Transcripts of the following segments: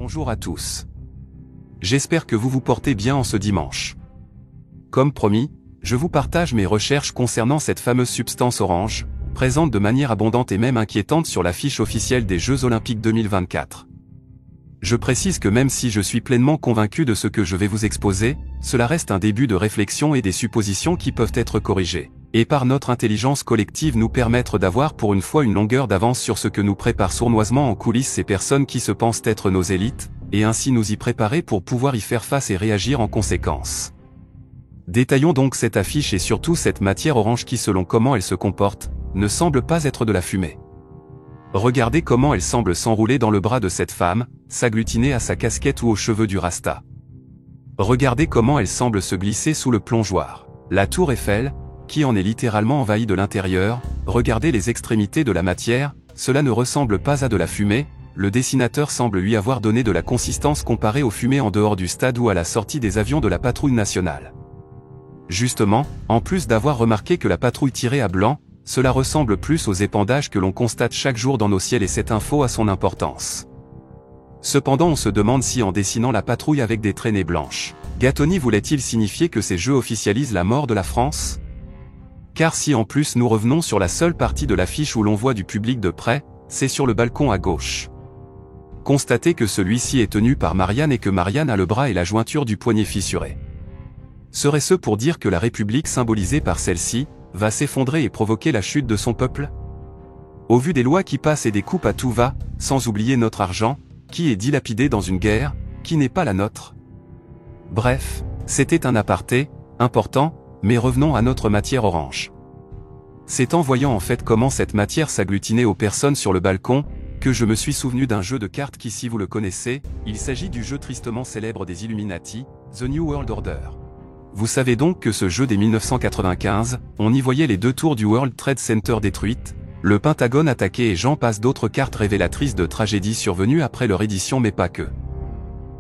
Bonjour à tous. J'espère que vous vous portez bien en ce dimanche. Comme promis, je vous partage mes recherches concernant cette fameuse substance orange, présente de manière abondante et même inquiétante sur l'affiche officielle des Jeux Olympiques 2024. Je précise que même si je suis pleinement convaincu de ce que je vais vous exposer, cela reste un début de réflexion et des suppositions qui peuvent être corrigées, et par notre intelligence collective nous permettre d'avoir pour une fois une longueur d'avance sur ce que nous préparent sournoisement en coulisses ces personnes qui se pensent être nos élites, et ainsi nous y préparer pour pouvoir y faire face et réagir en conséquence. Détaillons donc cette affiche et surtout cette matière orange qui selon comment elle se comporte, ne semble pas être de la fumée. Regardez comment elle semble s'enrouler dans le bras de cette femme, s'agglutiner à sa casquette ou aux cheveux du rasta. Regardez comment elle semble se glisser sous le plongeoir. La tour Eiffel, qui en est littéralement envahie de l'intérieur, regardez les extrémités de la matière, cela ne ressemble pas à de la fumée, le dessinateur semble lui avoir donné de la consistance comparée aux fumées en dehors du stade ou à la sortie des avions de la patrouille nationale. Justement, en plus d'avoir remarqué que la patrouille tirait à blanc, cela ressemble plus aux épandages que l'on constate chaque jour dans nos ciels et cette info a son importance. Cependant on se demande si en dessinant la patrouille avec des traînées blanches, Gattoni voulait-il signifier que ces Jeux officialisent la mort de la France ? Car si en plus nous revenons sur la seule partie de l'affiche où l'on voit du public de près, c'est sur le balcon à gauche. Constatez que celui-ci est tenu par Marianne et que Marianne a le bras et la jointure du poignet fissurés. Serait-ce pour dire que la République symbolisée par celle-ci, va s'effondrer et provoquer la chute de son peuple? Au vu des lois qui passent et des coupes à tout va, sans oublier notre argent, qui est dilapidé dans une guerre, qui n'est pas la nôtre. Bref, c'était un aparté, important, mais revenons à notre matière orange. C'est en voyant en fait comment cette matière s'agglutinait aux personnes sur le balcon, que je me suis souvenu d'un jeu de cartes qui si vous le connaissez, il s'agit du jeu tristement célèbre des Illuminati, The New World Order. Vous savez donc que ce jeu dès 1995, on y voyait les deux tours du World Trade Center détruites, le Pentagone attaqué et j'en passe d'autres cartes révélatrices de tragédies survenues après leur édition mais pas que.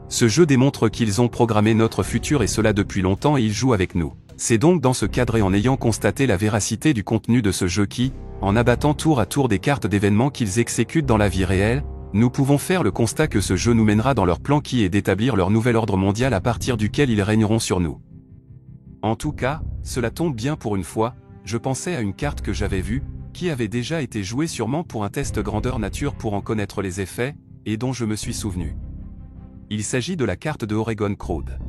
Ce jeu démontre qu'ils ont programmé notre futur et cela depuis longtemps et ils jouent avec nous. C'est donc dans ce cadre et en ayant constaté la véracité du contenu de ce jeu qui, en abattant tour à tour des cartes d'événements qu'ils exécutent dans la vie réelle, nous pouvons faire le constat que ce jeu nous mènera dans leur plan qui est d'établir leur nouvel ordre mondial à partir duquel ils régneront sur nous. En tout cas, cela tombe bien pour une fois, je pensais à une carte que j'avais vue, qui avait déjà été jouée sûrement pour un test grandeur nature pour en connaître les effets, et dont je me suis souvenu. Il s'agit de la carte de Oregon Crowd.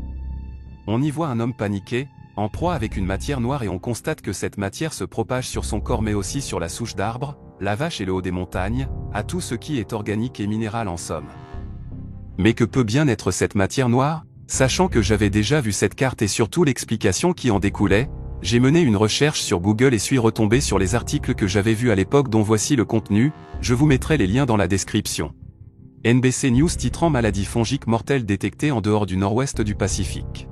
On y voit un homme paniqué, en proie avec une matière noire et on constate que cette matière se propage sur son corps mais aussi sur la souche d'arbre, la vache et le haut des montagnes, à tout ce qui est organique et minéral en somme. Mais que peut bien être cette matière noire ? Sachant que j'avais déjà vu cette carte et surtout l'explication qui en découlait, j'ai mené une recherche sur Google et suis retombé sur les articles que j'avais vus à l'époque dont voici le contenu, je vous mettrai les liens dans la description. NBC News titrant maladie fongique mortelle détectée en dehors du nord-ouest du Pacifique.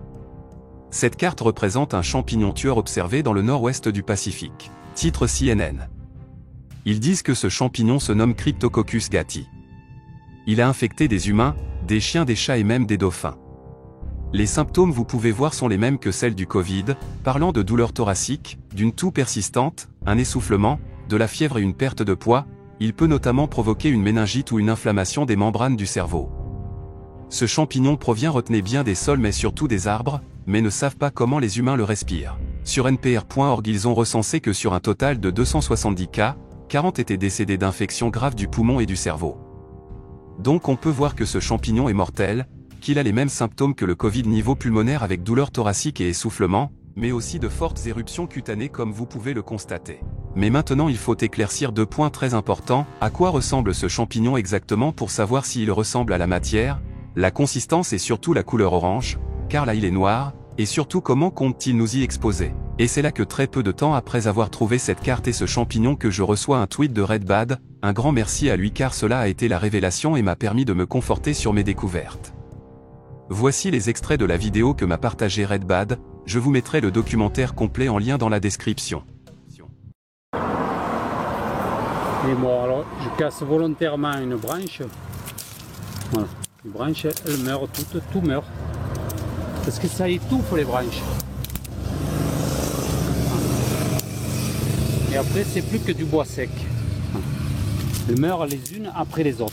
Cette carte représente un champignon tueur observé dans le nord-ouest du Pacifique. Titre CNN. Ils disent que ce champignon se nomme Cryptococcus gatti. Il a infecté des humains, des chiens, des chats et même des dauphins. Les symptômes vous pouvez voir sont les mêmes que celles du Covid, parlant de douleurs thoraciques, d'une toux persistante, un essoufflement, de la fièvre et une perte de poids, il peut notamment provoquer une méningite ou une inflammation des membranes du cerveau. Ce champignon provient retenez bien des sols mais surtout des arbres, mais ne savent pas comment les humains le respirent. Sur npr.org ils ont recensé que sur un total de 270 cas, 40 étaient décédés d'infections graves du poumon et du cerveau. Donc on peut voir que ce champignon est mortel, qu'il a les mêmes symptômes que le Covid niveau pulmonaire avec douleurs thoraciques et essoufflement, mais aussi de fortes éruptions cutanées comme vous pouvez le constater. Mais maintenant il faut éclaircir deux points très importants, à quoi ressemble ce champignon exactement pour savoir s'il ressemble à la matière, la consistance et surtout la couleur orange, car là il est noir, et surtout comment compte-t-il nous y exposer. Et c'est là que très peu de temps après avoir trouvé cette carte et ce champignon que je reçois un tweet de Redbad, un grand merci à lui car cela a été la révélation et m'a permis de me conforter sur mes découvertes. Voici les extraits de la vidéo que m'a partagé Redbad, je vous mettrai le documentaire complet en lien dans la description. Et bon alors je casse volontairement une branche, voilà, une branche elle meurt, tout meurt, parce que ça étouffe les branches. Et après c'est plus que du bois sec, elles meurent les unes après les autres.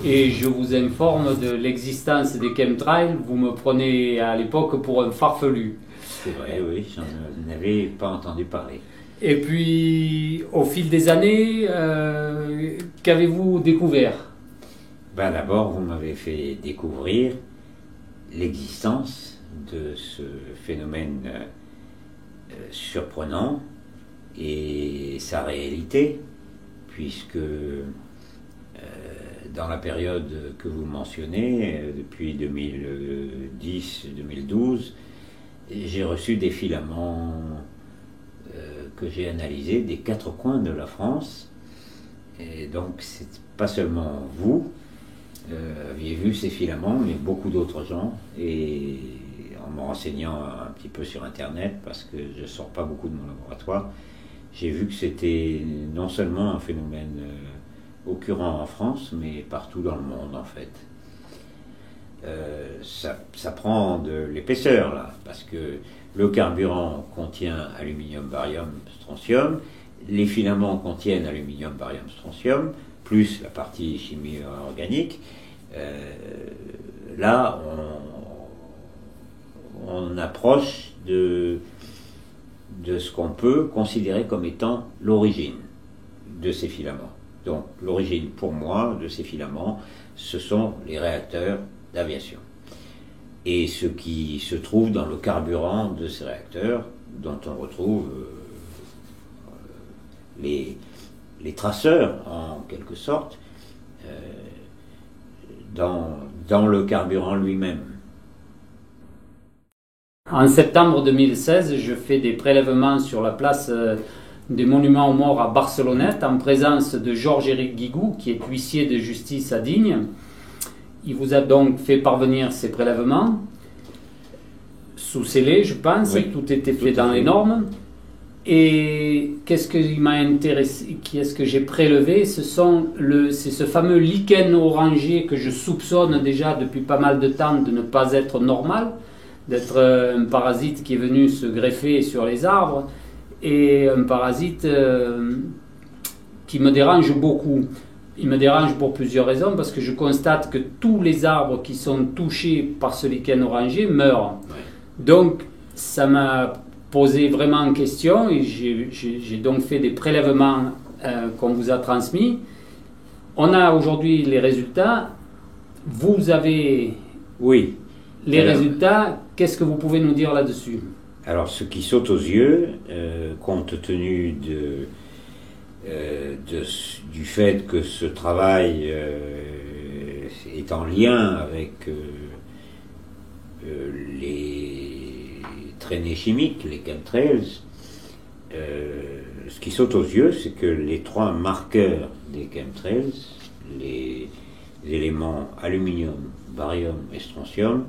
et je vous informe de l'existence des chemtrails. Vous me prenez à l'époque pour un farfelu. C'est vrai, oui, j'en avais pas entendu parler. Et puis, au fil des années, qu'avez-vous découvert? Ben, d'abord, vous m'avez fait découvrir l'existence de ce phénomène surprenant et sa réalité, puisque dans la période que vous mentionnez, depuis 2010-2012, j'ai reçu des filaments que j'ai analysés des quatre coins de la France. Et donc, c'est pas seulement vous aviez vu ces filaments, mais beaucoup d'autres gens. Et en me renseignant un petit peu sur Internet, parce que je ne sors pas beaucoup de mon laboratoire, j'ai vu que c'était non seulement un phénomène occurrent en France, mais partout dans le monde en fait. Ça prend de l'épaisseur là, parce que le carburant contient aluminium, barium, strontium, les filaments contiennent aluminium, barium, strontium, plus la partie chimie organique. Là, on approche de ce qu'on peut considérer comme étant l'origine de ces filaments. Donc, l'origine pour moi de ces filaments, ce sont les réacteurs d'aviation. Et ce qui se trouve dans le carburant de ces réacteurs, dont on retrouve les traceurs, en quelque sorte, dans le carburant lui-même. En septembre 2016, je fais des prélèvements sur la place des monuments aux morts à Barcelonnette, en présence de Georges-Éric Guigou, qui est huissier de justice à Digne. Il vous a donc fait parvenir ces prélèvements, sous scellé, je pense, oui, tout était fait dans les normes. Et qu'est-ce qui m'a intéressé, qu'est-ce que j'ai prélevé, c'est ce fameux lichen orangé que je soupçonne déjà depuis pas mal de temps de ne pas être normal, d'être un parasite qui est venu se greffer sur les arbres, et un parasite qui me dérange beaucoup. Il me dérange pour plusieurs raisons, parce que je constate que tous les arbres qui sont touchés par ce lichen orangé meurent. Donc ça m'a posé vraiment en question, et j'ai donc fait des prélèvements qu'on vous a transmis. On a aujourd'hui les résultats. Vous avez oui. Les résultats. Qu'est-ce que vous pouvez nous dire là-dessus? Alors, ce qui saute aux yeux, compte tenu du fait que ce travail est en lien avec les traînées chimiques, les chemtrails, ce qui saute aux yeux, c'est que les trois marqueurs des chemtrails, les éléments aluminium, barium et strontium,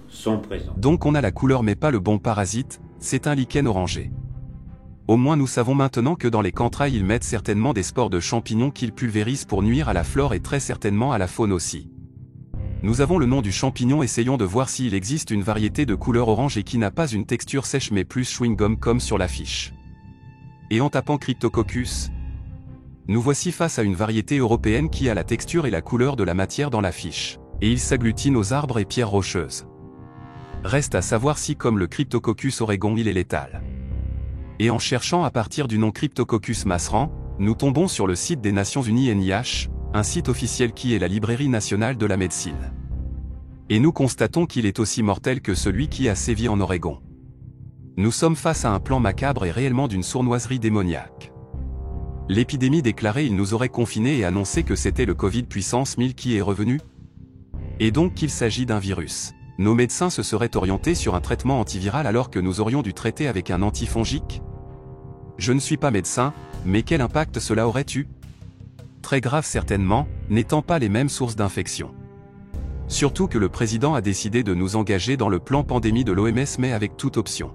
sont présents. Donc on a la couleur mais pas le bon parasite, c'est un lichen orangé. Au moins nous savons maintenant que dans les chemtrails ils mettent certainement des spores de champignons qu'ils pulvérisent pour nuire à la flore et très certainement à la faune aussi. Nous avons le nom du champignon, essayons de voir s'il existe une variété de couleur orange et qui n'a pas une texture sèche mais plus chewing-gum comme sur l'affiche. Et en tapant Cryptococcus, nous voici face à une variété européenne qui a la texture et la couleur de la matière dans l'affiche, et il s'agglutine aux arbres et pierres rocheuses. Reste à savoir si, comme le Cryptococcus oregon, il est létal. Et en cherchant à partir du nom Cryptococcus masseran, nous tombons sur le site des Nations Unies NIH, un site officiel qui est la Librairie nationale de la médecine. Et nous constatons qu'il est aussi mortel que celui qui a sévi en Oregon. Nous sommes face à un plan macabre et réellement d'une sournoiserie démoniaque. L'épidémie déclarée, il nous aurait confinés et annoncé que c'était le Covid puissance 1000 qui est revenu. Et donc qu'il s'agit d'un virus. Nos médecins se seraient orientés sur un traitement antiviral alors que nous aurions dû traiter avec un antifongique? Je ne suis pas médecin, mais quel impact cela aurait eu? Très grave certainement, n'étant pas les mêmes sources d'infection. Surtout que le président a décidé de nous engager dans le plan pandémie de l'OMS mais avec toute option.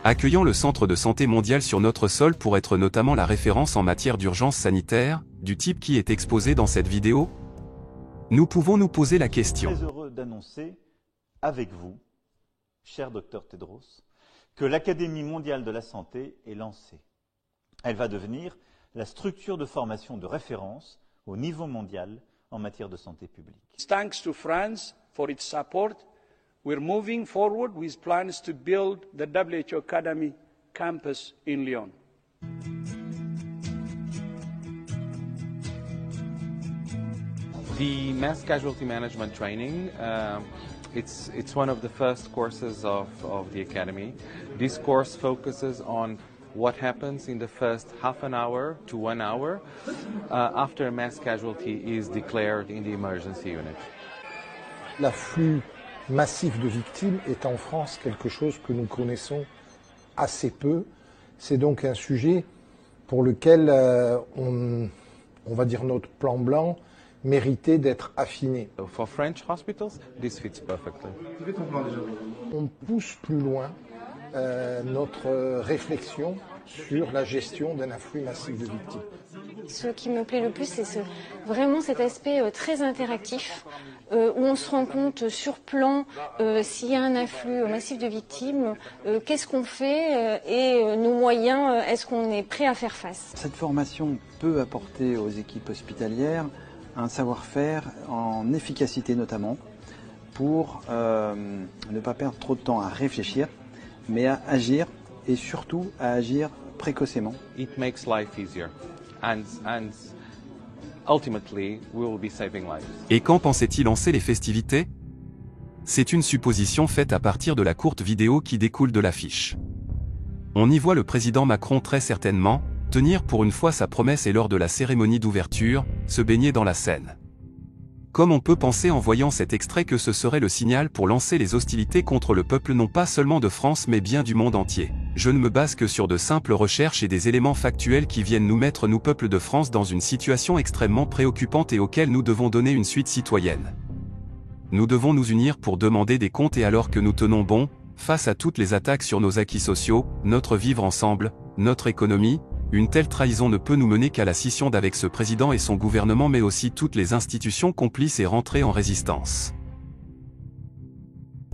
Accueillant le Centre de santé mondial sur notre sol pour être notamment la référence en matière d'urgence sanitaire, du type qui est exposé dans cette vidéo? Nous pouvons nous poser la question. Très heureux d'annoncer avec vous, cher docteur Tedros, que l'Académie mondiale de la santé est lancée. Elle va devenir la structure de formation de référence au niveau mondial en matière de santé publique. Thanks to France for its support, we're moving forward with plans to build the WHO Academy campus in Lyon. The mass casualty management training, it's one of the first courses of the Academy. This course focuses on what happens in the first half an hour to 1 hour after a mass casualty is declared in the emergency unit. L'afflux massif de victimes est en France quelque chose que nous connaissons assez peu. C'est donc un sujet pour lequel on va dire notre plan blanc méritait d'être affiné. For French hospitals, this fits perfectly. On pousse plus loin notre réflexion sur la gestion d'un afflux massif de victimes. Ce qui me plaît le plus, c'est vraiment cet aspect très interactif, où on se rend compte sur plan, s'il y a un afflux massif de victimes, qu'est-ce qu'on fait et nos moyens, est-ce qu'on est prêt à faire face. Cette formation peut apporter aux équipes hospitalières un savoir-faire en efficacité notamment, pour ne pas perdre trop de temps à réfléchir, mais à agir et surtout à agir précocement. It makes life easier and ultimately we will be saving lives. Et quand pensait-il lancer les festivités? C'est une supposition faite à partir de la courte vidéo qui découle de l'affiche. On y voit le président Macron très certainement tenir pour une fois sa promesse et lors de la cérémonie d'ouverture, se baigner dans la Seine. Comme on peut penser en voyant cet extrait que ce serait le signal pour lancer les hostilités contre le peuple non pas seulement de France mais bien du monde entier. Je ne me base que sur de simples recherches et des éléments factuels qui viennent nous mettre, nous peuple de France, dans une situation extrêmement préoccupante et auquel nous devons donner une suite citoyenne. Nous devons nous unir pour demander des comptes et alors que nous tenons bon, face à toutes les attaques sur nos acquis sociaux, notre vivre ensemble, notre économie, une telle trahison ne peut nous mener qu'à la scission d'avec ce président et son gouvernement mais aussi toutes les institutions complices et rentrer en résistance.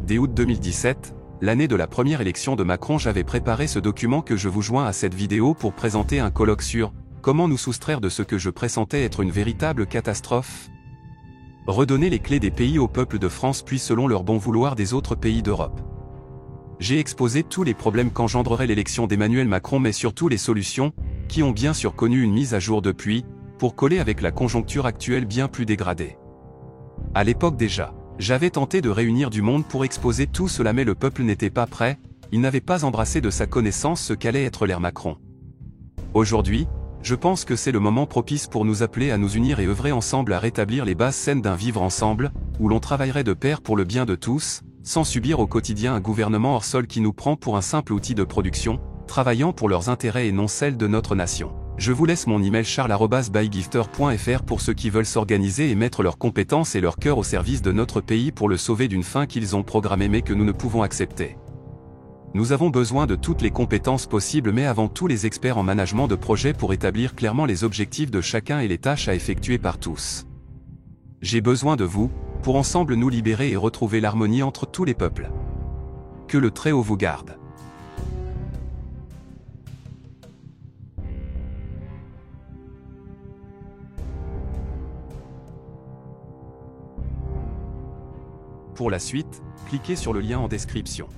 Dès août 2017, l'année de la première élection de Macron, j'avais préparé ce document que je vous joins à cette vidéo pour présenter un colloque sur « Comment nous soustraire de ce que je pressentais être une véritable catastrophe ?» Redonner les clés des pays au peuple de France puis selon leur bon vouloir des autres pays d'Europe. J'ai exposé tous les problèmes qu'engendrerait l'élection d'Emmanuel Macron mais surtout les solutions, qui ont bien sûr connu une mise à jour depuis, pour coller avec la conjoncture actuelle bien plus dégradée. À l'époque déjà, j'avais tenté de réunir du monde pour exposer tout cela mais le peuple n'était pas prêt, il n'avait pas embrassé de sa connaissance ce qu'allait être l'ère Macron. Aujourd'hui, je pense que c'est le moment propice pour nous appeler à nous unir et œuvrer ensemble à rétablir les bases saines d'un vivre ensemble, où l'on travaillerait de pair pour le bien de tous, sans subir au quotidien un gouvernement hors sol qui nous prend pour un simple outil de production, travaillant pour leurs intérêts et non celles de notre nation. Je vous laisse mon email charles@bygifter.fr pour ceux qui veulent s'organiser et mettre leurs compétences et leur cœur au service de notre pays pour le sauver d'une fin qu'ils ont programmée mais que nous ne pouvons accepter. Nous avons besoin de toutes les compétences possibles mais avant tout les experts en management de projet pour établir clairement les objectifs de chacun et les tâches à effectuer par tous. J'ai besoin de vous, pour ensemble nous libérer et retrouver l'harmonie entre tous les peuples. Que le Très-Haut vous garde. Pour la suite, cliquez sur le lien en description.